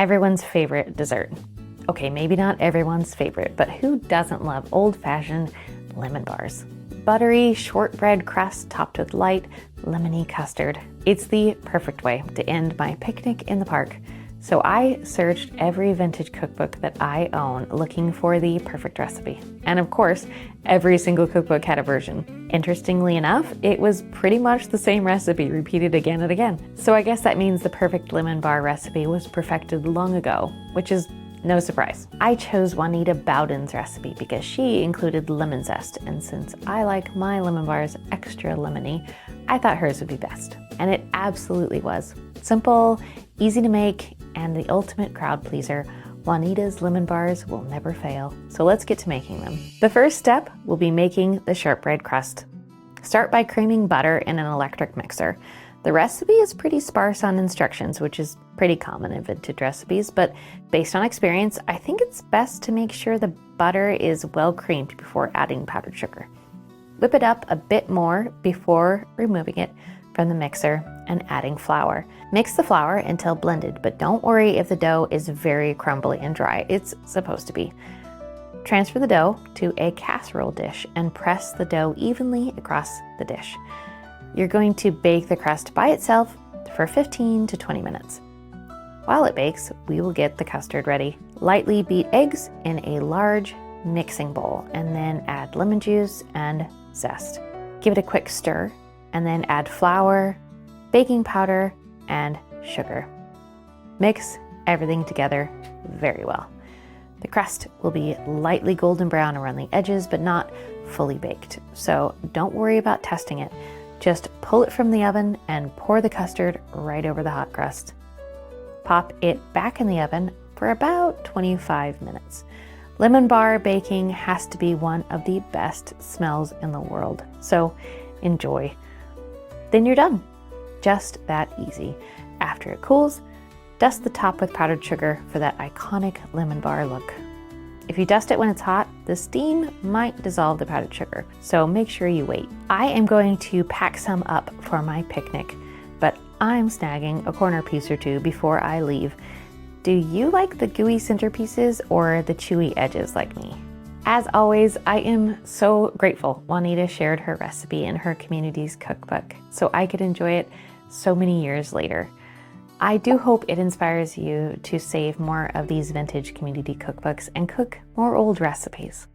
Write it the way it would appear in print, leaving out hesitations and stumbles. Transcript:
Everyone's favorite dessert. Okay, maybe not everyone's favorite, but who doesn't love old-fashioned lemon bars? Buttery shortbread crust topped with light, lemony custard. It's the perfect way to end my picnic in the park. So I searched every vintage cookbook that I own looking for the perfect recipe. And of course, every single cookbook had a version. Interestingly enough, it was pretty much the same recipe repeated again and again. So I guess that means the perfect lemon bar recipe was perfected long ago, which is no surprise. I chose Juanita Bowden's recipe because she included lemon zest, and since I like my lemon bars extra lemony, I thought hers would be best. And it absolutely was. Simple, easy to make, and the ultimate crowd pleaser. Juanita's lemon bars will never fail. So let's get to making them. The first step will be making the shortbread crust. Start by creaming butter in an electric mixer. The recipe is pretty sparse on instructions, which is pretty common in vintage recipes, but based on experience, I think it's best to make sure the butter is well creamed before adding powdered sugar. Whip it up a bit more before removing it from the mixer and adding flour. Mix the flour until blended, but don't worry if the dough is very crumbly and dry. It's supposed to be. Transfer the dough to a casserole dish and press the dough evenly across the dish. You're going to bake the crust by itself for 15 to 20 minutes. While it bakes, we will get the custard ready. Lightly beat eggs in a large mixing bowl and then add lemon juice and zest. Give it a quick stir and then add flour, baking powder, and sugar. Mix everything together very well. The crust will be lightly golden brown around the edges, but not fully baked. So don't worry about testing it. Just pull it from the oven and pour the custard right over the hot crust. Pop it back in the oven for about 25 minutes. Lemon bar baking has to be one of the best smells in the world, so enjoy. Then you're done. Just that easy. After it cools, dust the top with powdered sugar for that iconic lemon bar look. If you dust it when it's hot, the steam might dissolve the powdered sugar, so make sure you wait. I am going to pack some up for my picnic, but I'm snagging a corner piece or two before I leave. Do you like the gooey centerpieces or the chewy edges like me? As always, I am so grateful Juanita shared her recipe in her community's cookbook so I could enjoy it so many years later. I do hope it inspires you to save more of these vintage community cookbooks and cook more old recipes.